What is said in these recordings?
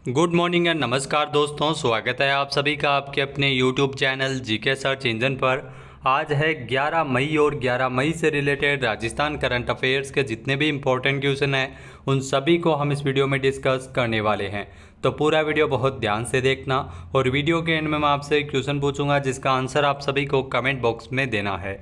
Good morning and नमस्कार दोस्तों, स्वागत है आप सभी का आपके अपने YouTube channel GK search engine पर। आज है 11 मई और 11 मई से रिलेटेड राजस्थान करंट अफेयर्स के जितने भी इम्पोर्टेंट क्वेश्चन हैं उन सभी को हम इस वीडियो में डिस्कस करने वाले हैं। तो पूरा वीडियो बहुत ध्यान से देखना और वीडियो के एंड में मैं आपसे एक क्वेश्चन पूछूंगा जिसका आंसर आप सभी को कमेंट बॉक्स में देना है।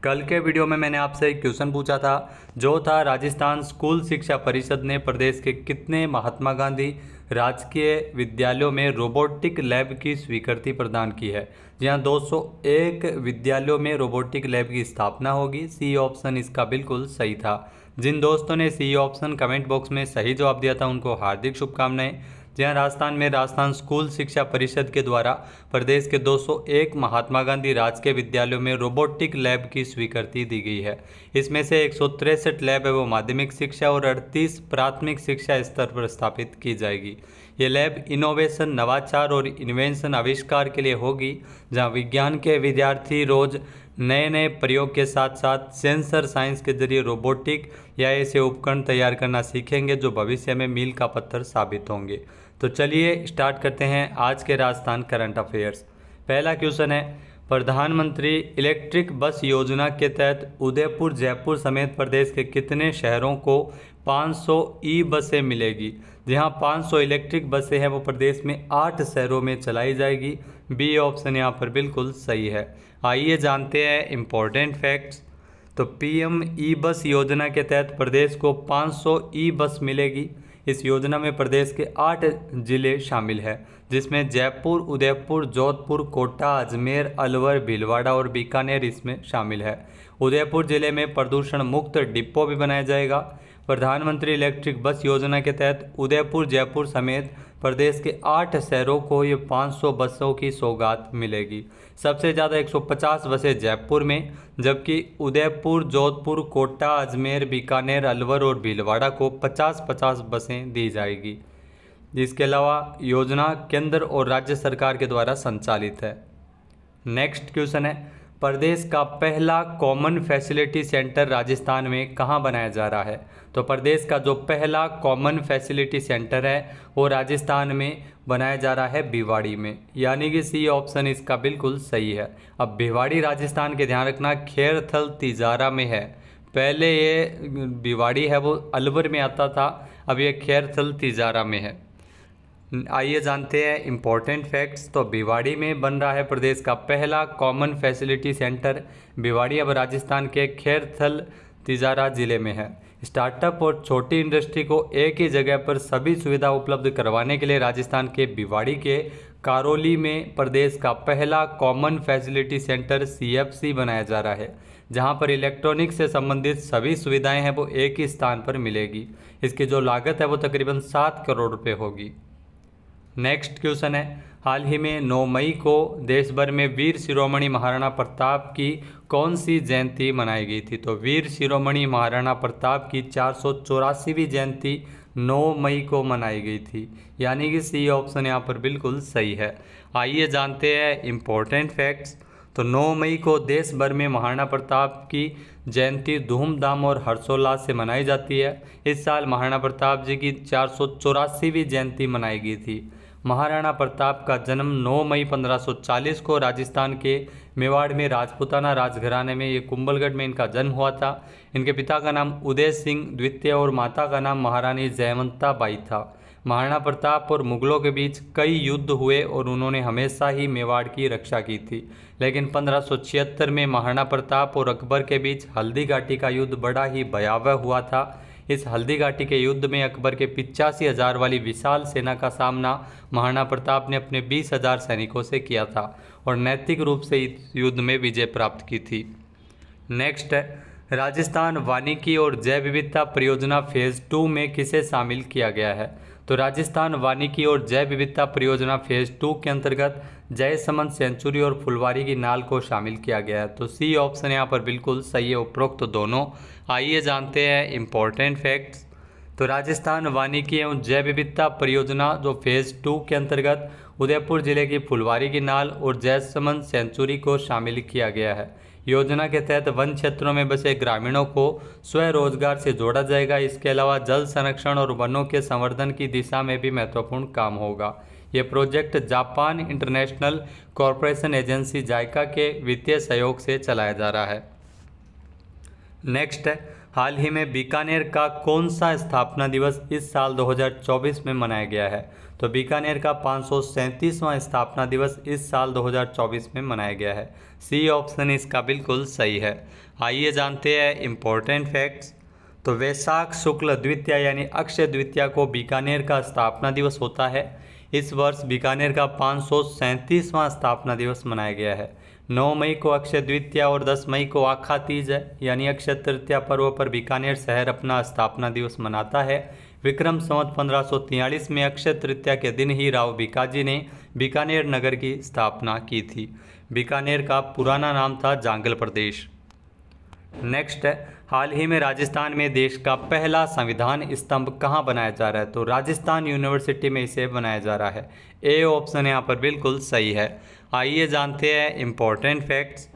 कल के वीडियो में मैंने आपसे एक क्वेश्चन पूछा था जो था राजस्थान स्कूल शिक्षा परिषद ने प्रदेश के कितने महात्मा गांधी राजकीय विद्यालयों में रोबोटिक लैब की स्वीकृति प्रदान की है। जहां 201 विद्यालयों में रोबोटिक लैब की स्थापना होगी। सी ऑप्शन इसका बिल्कुल सही था। जिन दोस्तों ने सी ऑप्शन कमेंट बॉक्स में सही जवाब दिया था उनको हार्दिक शुभकामनाएं। जहां राजस्थान में राजस्थान स्कूल शिक्षा परिषद के द्वारा प्रदेश के 201 महात्मा गांधी राजकीय विद्यालयों में रोबोटिक लैब की स्वीकृति दी गई है। इसमें से 163 लैब एवं माध्यमिक शिक्षा और 38 प्राथमिक शिक्षा स्तर पर स्थापित की जाएगी। ये लैब इनोवेशन, नवाचार और इन्वेंशन आविष्कार के लिए होगी, जहां विज्ञान के विद्यार्थी रोज नए नए प्रयोग के साथ साथ सेंसर साइंस के जरिए रोबोटिक या ऐसे उपकरण तैयार करना सीखेंगे जो भविष्य में मील का पत्थर साबित होंगे। तो चलिए स्टार्ट करते हैं आज के राजस्थान करंट अफेयर्स। पहला क्वेश्चन है, प्रधानमंत्री इलेक्ट्रिक बस योजना के तहत उदयपुर, जयपुर समेत प्रदेश के कितने शहरों को 500 ई बसें मिलेगी। जहां 500 इलेक्ट्रिक बसें हैं वो प्रदेश में 8 शहरों में चलाई जाएगी। बी ऑप्शन यहाँ पर बिल्कुल सही है। आइए जानते हैं इम्पोर्टेंट फैक्ट्स। तो पीएम ई बस योजना के तहत प्रदेश को 500 ई बस मिलेगी। इस योजना में प्रदेश के 8 जिले शामिल हैं, जिसमें जयपुर, उदयपुर, जोधपुर, कोटा, अजमेर, अलवर, भीलवाड़ा और बीकानेर इसमें शामिल है। उदयपुर जिले में प्रदूषण मुक्त डिपो भी बनाया जाएगा। प्रधानमंत्री इलेक्ट्रिक बस योजना के तहत उदयपुर, जयपुर समेत प्रदेश के 8 शहरों को ये 500 बसों की सौगात मिलेगी। सबसे ज़्यादा 150 बसें जयपुर में, जबकि उदयपुर, जोधपुर, कोटा, अजमेर, बीकानेर, अलवर और भीलवाड़ा को 50-50 बसें दी जाएगी। इसके अलावा योजना केंद्र और राज्य सरकार के द्वारा संचालित है। नेक्स्ट क्वेश्चन है, प्रदेश का पहला कॉमन फैसिलिटी सेंटर राजस्थान में कहाँ बनाया जा रहा है। तो प्रदेश का जो पहला कॉमन फैसिलिटी सेंटर है वो राजस्थान में बनाया जा रहा है भिवाड़ी में, यानी कि सी ऑप्शन इसका बिल्कुल सही है। अब भिवाड़ी राजस्थान के ध्यान रखना खेरथल तिजारा में है। पहले ये भिवाड़ी है वो अलवर में आता था, अब ये खेरथल तिजारा में है। आइए जानते हैं इम्पोर्टेंट फैक्ट्स। तो भिवाड़ी में बन रहा है प्रदेश का पहला कॉमन फैसिलिटी सेंटर। भिवाड़ी अब राजस्थान के खेरथल तिजारा जिले में है। स्टार्टअप और छोटी इंडस्ट्री को एक ही जगह पर सभी सुविधा उपलब्ध करवाने के लिए राजस्थान के भिवाड़ी के करौली में प्रदेश का पहला कॉमन फैसिलिटी सेंटर सीएफसी बनाया जा रहा है, जहां पर इलेक्ट्रॉनिक्स से संबंधित सभी सुविधाएं हैं वो एक ही स्थान पर मिलेगी। इसकी जो लागत है वो तकरीबन 7 करोड़ रुपये होगी। नेक्स्ट क्वेश्चन है, हाल ही में 9 मई को देश भर में वीर शिरोमणि महाराणा प्रताप की कौन सी जयंती मनाई गई थी। तो वीर शिरोमणि महाराणा प्रताप की 484वीं जयंती 9 मई को मनाई गई थी, यानी कि सी ऑप्शन यहाँ पर बिल्कुल सही है। आइए जानते हैं इम्पोर्टेंट फैक्ट्स। तो 9 मई को देश भर में महाराणा प्रताप की जयंती धूमधाम और हर्षोल्लास से मनाई जाती है। इस साल महाराणा प्रताप जी की 484वीं जयंती मनाई गई थी। महाराणा प्रताप का जन्म 9 मई 1540 को राजस्थान के मेवाड़ में राजपूताना राजघराने में, ये कुंभलगढ़ में इनका जन्म हुआ था। इनके पिता का नाम उदय सिंह द्वितीय और माता का नाम महारानी जयवंता बाई था। महाराणा प्रताप और मुगलों के बीच कई युद्ध हुए और उन्होंने हमेशा ही मेवाड़ की रक्षा की थी, लेकिन 1576 में महाराणा प्रताप और अकबर के बीच हल्दी घाटी का युद्ध बड़ा ही भयावह हुआ था। इस हल्दी घाटी के युद्ध में अकबर के 85,000 वाली विशाल सेना का सामना महाराणा प्रताप ने अपने 20,000 सैनिकों से किया था और नैतिक रूप से इस युद्ध में विजय प्राप्त की थी। नेक्स्ट है, राजस्थान वानिकी और जैव विविधता परियोजना फेज़ 2 में किसे शामिल किया गया है। तो राजस्थान वानिकी और जैव विविधता परियोजना फेज़ 2 के अंतर्गत जयसमंद सेंचुरी और फुलवारी की नाल को शामिल किया गया है। तो सी ऑप्शन यहाँ पर बिल्कुल सही है, उपरोक्त दोनों। आइए जानते हैं इम्पोर्टेंट फैक्ट्स। तो राजस्थान वानिकी एवं जैव विविधता परियोजना जो फेज़ 2 के अंतर्गत उदयपुर जिले की फुलवारी की नाल और जयसमंद सेंचुरी को शामिल किया गया है। योजना के तहत वन क्षेत्रों में बसे ग्रामीणों को स्वरोजगार से जोड़ा जाएगा। इसके अलावा जल संरक्षण और वनों के संवर्धन की दिशा में भी महत्वपूर्ण काम होगा। ये project Japan International Corporation Agency JICA के वित्तीय सहयोग से चलाया जा रहा है। नेक्स्ट है, हाल ही में बीकानेर का कौन सा स्थापना दिवस इस साल 2024 में मनाया गया है? तो बीकानेर का 537वां स्थापना दिवस इस साल 2024 में मनाया गया है। सी ऑप्शन इसका बिल्कुल सही है। आइए जानते हैं इम्पोर्टेंट फैक्ट्स। तो वैशाख शुक्ल द्वितीया यानी अक्षय द्वितीया को बीकानेर का स्थापना दिवस होता है। इस वर्ष बीकानेर का 537वां स्थापना दिवस मनाया गया है। 9 मई को अक्षय द्वितीया और 10 मई को आखा तीज है, यानी अक्षय तृतीया पर्व पर बीकानेर शहर अपना स्थापना दिवस मनाता है। विक्रम संवत 1543 में अक्षय तृतीया के दिन ही राव बीकाजी ने बीकानेर नगर की स्थापना की थी। बीकानेर का पुराना नाम था जांगल प्रदेश। नेक्स्ट है, हाल ही में राजस्थान में देश का पहला संविधान स्तंभ कहाँ बनाया जा रहा है? तो राजस्थान यूनिवर्सिटी में इसे बनाया जा रहा है। ए ऑप्शन यहाँ पर बिल्कुल सही है। आइए जानते हैं इम्पोर्टेंट फैक्ट्स।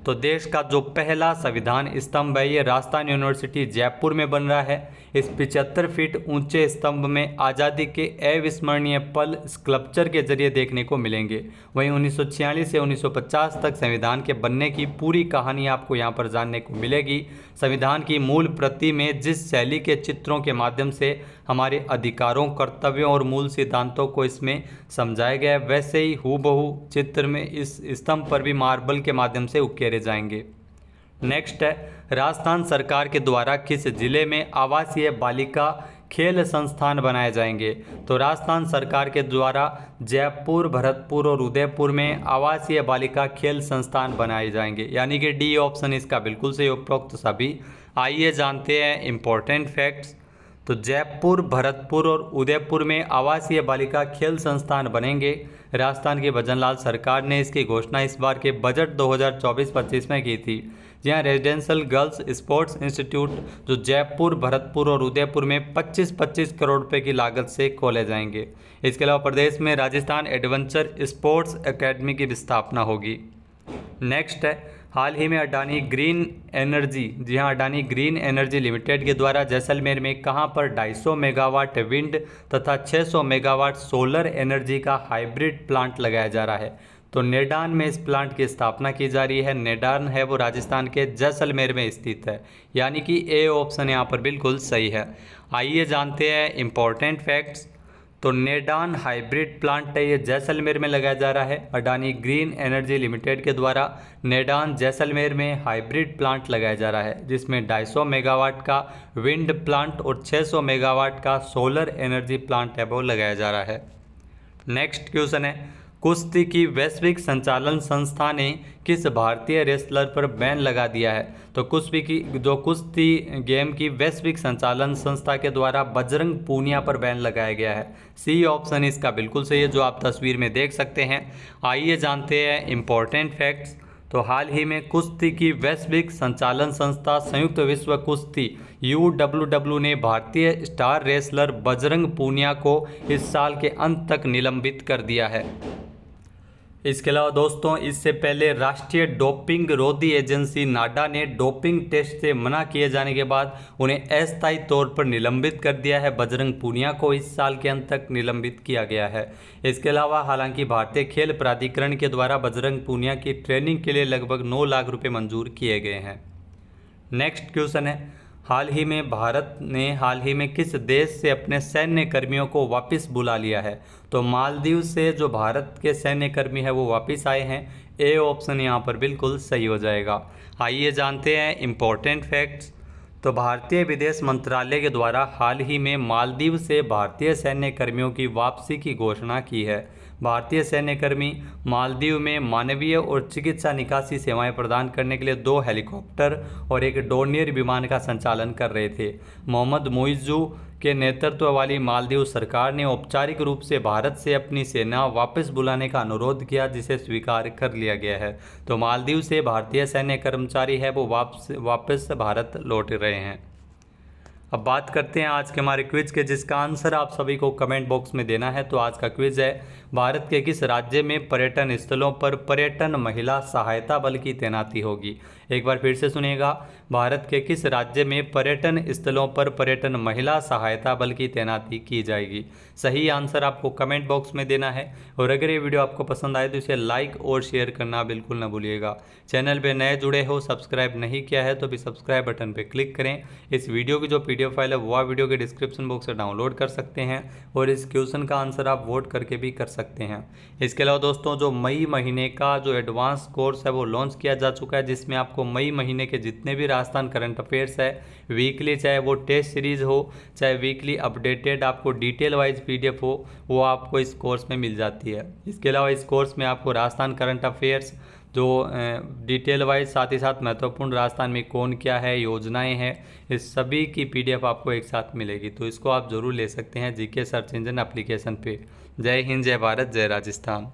तो देश का जो पहला संविधान स्तंभ है ये राजस्थान यूनिवर्सिटी जयपुर में बन रहा है। इस 75 फीट ऊंचे स्तंभ में आज़ादी के अविस्मरणीय पल स्कल्पचर के जरिए देखने को मिलेंगे। वहीं 1946 से 1950 तक संविधान के बनने की पूरी कहानी आपको यहाँ पर जानने को मिलेगी। संविधान की मूल प्रति में जिस शैली के चित्रों के माध्यम से हमारे अधिकारों, कर्तव्यों और मूल सिद्धांतों को इसमें समझाया गया है, वैसे ही हूबहू चित्र में इस स्तंभ पर भी मार्बल के माध्यम से उकेरे जाएंगे। नेक्स्ट है, राजस्थान सरकार के द्वारा किस जिले में आवासीय बालिका खेल संस्थान बनाए जाएंगे? तो राजस्थान सरकार के द्वारा जयपुर, भरतपुर और उदयपुर में आवासीय बालिका खेल संस्थान बनाए जाएंगे, यानी कि डी ऑप्शन इसका बिल्कुल सही, उपरोक्त सभी। आइए जानते हैं इम्पोर्टेंट फैक्ट्स। तो जयपुर, भरतपुर और उदयपुर में आवासीय बालिका खेल संस्थान बनेंगे। राजस्थान की भजनलाल सरकार ने इसकी घोषणा इस बार के बजट 2024-25 में की थी। जहां रेजिडेंशियल गर्ल्स स्पोर्ट्स इंस्टीट्यूट जो जयपुर, भरतपुर और उदयपुर में 25-25 करोड़ रुपए की लागत से खोले जाएंगे। इसके अलावा प्रदेश में राजस्थान एडवेंचर स्पोर्ट्स एकेडमी की भी स्थापना होगी। नेक्स्ट है, हाल ही में अडानी ग्रीन एनर्जी, जी हाँ, अडानी ग्रीन एनर्जी लिमिटेड के द्वारा जैसलमेर में कहां पर 250 मेगावाट विंड तथा 600 मेगावाट सोलर एनर्जी का हाइब्रिड प्लांट लगाया जा रहा है? तो नेडान में इस प्लांट की स्थापना की जा रही है। नेडान है वो राजस्थान के जैसलमेर में स्थित है, यानी कि ए ऑप्शन यहाँ पर बिल्कुल सही है। आइए जानते हैं इम्पोर्टेंट फैक्ट्स। तो नेडान हाइब्रिड प्लांट है, ये जैसलमेर में लगाया जा रहा है। अडानी ग्रीन एनर्जी लिमिटेड के द्वारा नेडान जैसलमेर में हाइब्रिड प्लांट लगाया जा रहा है, जिसमें 250 मेगावाट का विंड प्लांट और 600 मेगावाट का सोलर एनर्जी प्लांट है वो लगाया जा रहा है। नेक्स्ट क्वेश्चन है, कुश्ती की वैश्विक संचालन संस्था ने किस भारतीय रेसलर पर बैन लगा दिया है? तो कुश्ती गेम की वैश्विक संचालन संस्था के द्वारा बजरंग पूनिया पर बैन लगाया गया है। सी ऑप्शन इसका बिल्कुल सही है, जो आप तस्वीर में देख सकते हैं। आइए जानते हैं इम्पोर्टेंट फैक्ट्स। तो हाल ही में कुश्ती की वैश्विक संचालन संस्था संयुक्त विश्व कुश्ती UWW ने भारतीय स्टार रेसलर बजरंग पूनिया को इस साल के अंत तक निलंबित कर दिया है। इसके अलावा दोस्तों, इससे पहले राष्ट्रीय डोपिंग रोधी एजेंसी नाडा ने डोपिंग टेस्ट से मना किए जाने के बाद उन्हें अस्थायी तौर पर निलंबित कर दिया है। बजरंग पूनिया को इस साल के अंत तक निलंबित किया गया है। इसके अलावा हालांकि भारतीय खेल प्राधिकरण के द्वारा बजरंग पूनिया की ट्रेनिंग के लिए लगभग 9 लाख रुपये मंजूर किए गए हैं। नेक्स्ट क्वेश्चन है, भारत ने हाल ही में किस देश से अपने सैन्य कर्मियों को वापस बुला लिया है? तो मालदीव से जो भारत के सैन्य कर्मी है वो वापस आए हैं। ए ऑप्शन यहाँ पर बिल्कुल सही हो जाएगा। आइए जानते हैं इम्पोर्टेंट फैक्ट्स। तो भारतीय विदेश मंत्रालय के द्वारा हाल ही में मालदीव से भारतीय सैन्य कर्मियों की वापसी की घोषणा की है। भारतीय सैन्यकर्मी मालदीव में मानवीय और चिकित्सा निकासी सेवाएं प्रदान करने के लिए 2 हेलीकॉप्टर और एक डोर्नियर विमान का संचालन कर रहे थे। मोहम्मद मुइज़्ज़ू के नेतृत्व वाली मालदीव सरकार ने औपचारिक रूप से भारत से अपनी सेना वापस बुलाने का अनुरोध किया, जिसे स्वीकार कर लिया गया है। तो मालदीव से भारतीय सैन्य कर्मचारी है वो वापस भारत लौट रहे हैं। अब बात करते हैं आज के हमारे क्विज के, जिसका आंसर आप सभी को कमेंट बॉक्स में देना है। तो आज का क्विज है, भारत के किस राज्य में पर्यटन स्थलों पर पर्यटन महिला सहायता बल की तैनाती होगी। एक बार फिर से सुनिएगा, भारत के किस राज्य में पर्यटन स्थलों पर पर्यटन महिला सहायता बल की तैनाती की जाएगी। सही आंसर आपको कमेंट बॉक्स में देना है। और अगर ये वीडियो आपको पसंद आए तो इसे लाइक और शेयर करना बिल्कुल ना भूलिएगा। चैनल पे नए जुड़े हो, सब्सक्राइब नहीं किया है तो भी सब्सक्राइब बटन पे क्लिक करें। इस वीडियो की जो PDF फाइल है वो आप वीडियो के डिस्क्रिप्शन बॉक्स से डाउनलोड कर सकते हैं और इस क्वेश्चन का आंसर आप वोट करके भी कर सकते हैं। इसके अलावा दोस्तों, जो मई महीने का जो एडवांस कोर्स है वो लॉन्च किया जा चुका है, जिसमें आपको मई महीने के जितने भी राजस्थान करंट अफेयर्स है, वीकली चाहे वो टेस्ट सीरीज हो चाहे वीकली अपडेटेड आपको डिटेल वाइज PDF हो, वो आपको इस कोर्स में मिल जाती है। इसके अलावा इस कोर्स में आपको राजस्थान करंट अफेयर्स जो डिटेल वाइज, साथ ही साथ महत्वपूर्ण राजस्थान में कौन क्या है, योजनाएं हैं, इस सभी की PDF आपको एक साथ मिलेगी। तो इसको आप ज़रूर ले सकते हैं GK सर्च इंजन एप्लीकेशन पे। जय हिंद, जय भारत, जय राजस्थान।